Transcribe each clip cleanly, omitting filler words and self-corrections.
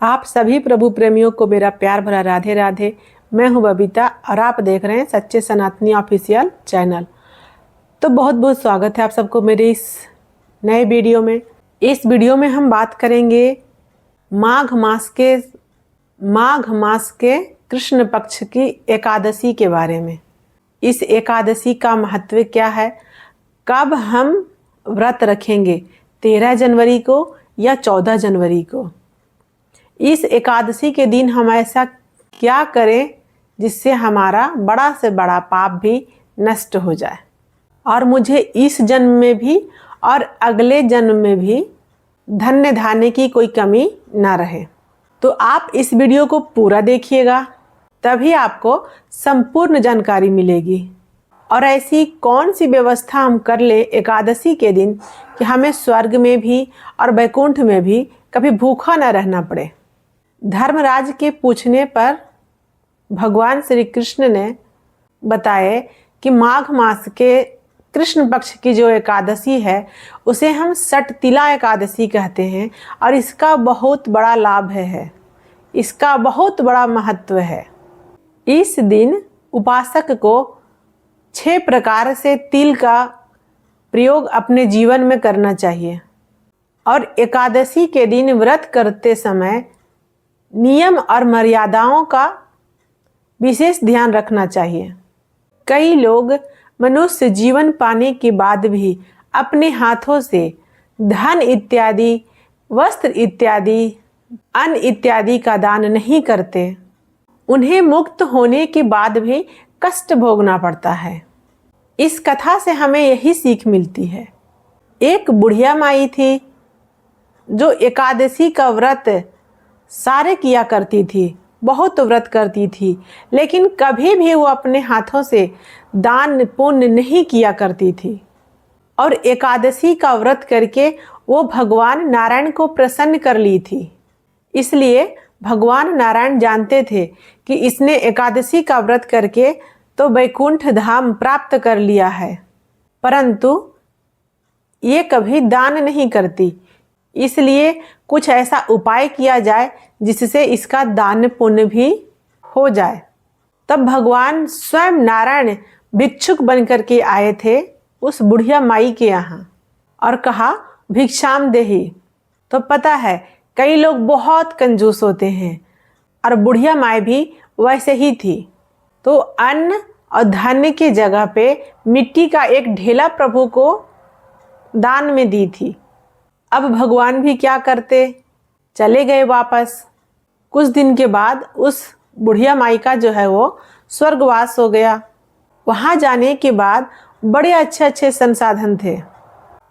आप सभी प्रभु प्रेमियों को मेरा प्यार भरा राधे राधे। मैं हूं बबीता और आप देख रहे हैं सच्चे सनातनी ऑफिशियल चैनल। तो बहुत बहुत स्वागत है आप सबको मेरे इस नए वीडियो में। इस वीडियो में हम बात करेंगे माघ मास के कृष्ण पक्ष की एकादशी के बारे में। इस एकादशी का महत्व क्या है, कब हम व्रत रखेंगे, 13 जनवरी को या 14 जनवरी को। इस एकादशी के दिन हम ऐसा क्या करें जिससे हमारा बड़ा से बड़ा पाप भी नष्ट हो जाए और मुझे इस जन्म में भी और अगले जन्म में भी धन्य धान्य की कोई कमी ना रहे। तो आप इस वीडियो को पूरा देखिएगा, तभी आपको संपूर्ण जानकारी मिलेगी। और ऐसी कौन सी व्यवस्था हम कर ले एकादशी के दिन कि हमें स्वर्ग में भी और वैकुंठ में भी कभी भूखा न रहना पड़े। धर्मराज के पूछने पर भगवान श्री कृष्ण ने बताए कि माघ मास के कृष्ण पक्ष की जो एकादशी है उसे हम सटतिला एकादशी कहते हैं और इसका बहुत बड़ा लाभ है, इसका बहुत बड़ा महत्व है। इस दिन उपासक को 6 प्रकार से तिल का प्रयोग अपने जीवन में करना चाहिए और एकादशी के दिन व्रत करते समय नियम और मर्यादाओं का विशेष ध्यान रखना चाहिए। कई लोग मनुष्य जीवन पाने के बाद भी अपने हाथों से धन इत्यादि, वस्त्र इत्यादि, अन्न इत्यादि का दान नहीं करते। उन्हें मुक्त होने के बाद भी कष्ट भोगना पड़ता है। इस कथा से हमें यही सीख मिलती है। एक बुढ़िया माई थी जो एकादशी का व्रत सारे किया करती थी, बहुत व्रत करती थी, लेकिन कभी भी वो अपने हाथों से दान पुण्य नहीं किया करती थी। और एकादशी का व्रत करके वो भगवान नारायण को प्रसन्न कर ली थी। इसलिए भगवान नारायण जानते थे कि इसने एकादशी का व्रत करके तो वैकुंठ धाम प्राप्त कर लिया है, परंतु ये कभी दान नहीं करती। इसलिए कुछ ऐसा उपाय किया जाए जिससे इसका दान पुण्य भी हो जाए। तब भगवान स्वयं नारायण भिक्षुक बनकर के आए थे उस बुढ़िया माई के यहाँ और कहा भिक्षाम देहि। तो पता है कई लोग बहुत कंजूस होते हैं और बुढ़िया माई भी वैसे ही थी। तो अन्न और धान्य की जगह पे मिट्टी का एक ढेला प्रभु को दान में दी थी। अब भगवान भी क्या करते, चले गए वापस। कुछ दिन के बाद उस बुढ़िया माई का जो है वो स्वर्गवास हो गया। वहाँ जाने के बाद बड़े अच्छे अच्छे संसाधन थे,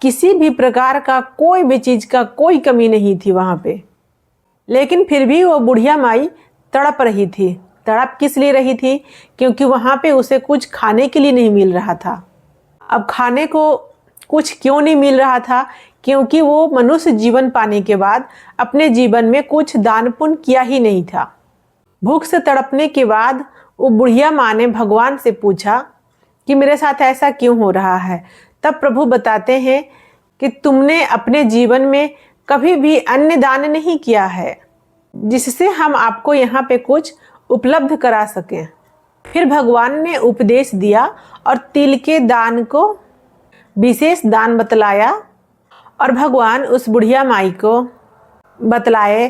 किसी भी प्रकार का कोई भी चीज़ का कोई कमी नहीं थी वहाँ पे। लेकिन फिर भी वो बुढ़िया माई तड़प रही थी। तड़प किस लिए रही थी? क्योंकि वहाँ पे उसे कुछ खाने के लिए नहीं मिल रहा था। अब खाने को कुछ क्यों नहीं मिल रहा था? क्योंकि वो मनुष्य जीवन पाने के बाद अपने जीवन में कुछ दान पुण्य किया ही नहीं था। भूख से तड़पने के बाद वो बुढ़िया माँ ने भगवान से पूछा कि मेरे साथ ऐसा क्यों हो रहा है। तब प्रभु बताते हैं कि तुमने अपने जीवन में कभी भी अन्न दान नहीं किया है जिससे हम आपको यहाँ पे कुछ उपलब्ध करा सकें। फिर भगवान ने उपदेश दिया और तिल के दान को विशेष दान बतलाया और भगवान उस बुढ़िया माई को बतलाए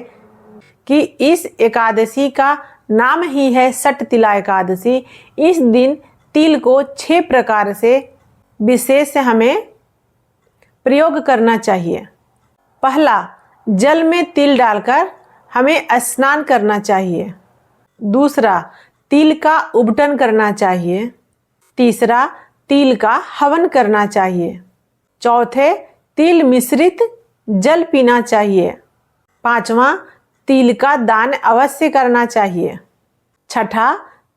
कि इस एकादशी का नाम ही है सटतिला एकादशी। इस दिन तिल को 6 प्रकार से विशेष हमें प्रयोग करना चाहिए। पहला, जल में तिल डालकर हमें स्नान करना चाहिए। दूसरा, तिल का उबटन करना चाहिए। तीसरा, तिल का हवन करना चाहिए। चौथे, तिल मिश्रित जल पीना चाहिए। पांचवा, तिल का दान अवश्य करना चाहिए। छठा,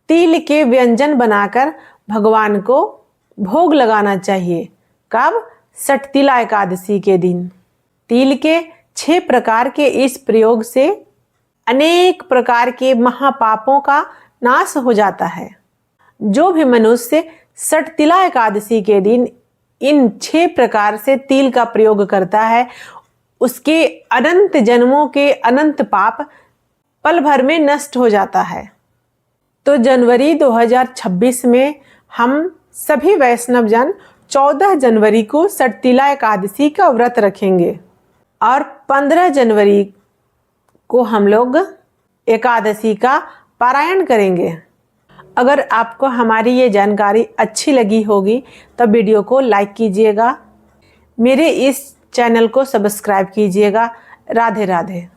तिल के व्यंजन बनाकर भगवान को भोग लगाना चाहिए। कब? सटतिला एकादशी के दिन। तिल के 6 प्रकार के इस प्रयोग से अनेक प्रकार के महापापों का नाश हो जाता है। जो भी मनुष्य सटतिला एकादशी के दिन इन 6 प्रकार से तिल का प्रयोग करता है उसके अनंत जन्मों के अनंत पाप पल भर में नष्ट हो जाता है। तो जनवरी 2026 में हम सभी वैष्णव जन 14 जनवरी को सटतिला एकादशी का व्रत रखेंगे और 15 जनवरी को हम लोग एकादशी का पारायण करेंगे। अगर आपको हमारी ये जानकारी अच्छी लगी होगी तो वीडियो को लाइक कीजिएगा, मेरे इस चैनल को सब्सक्राइब कीजिएगा। राधे राधे।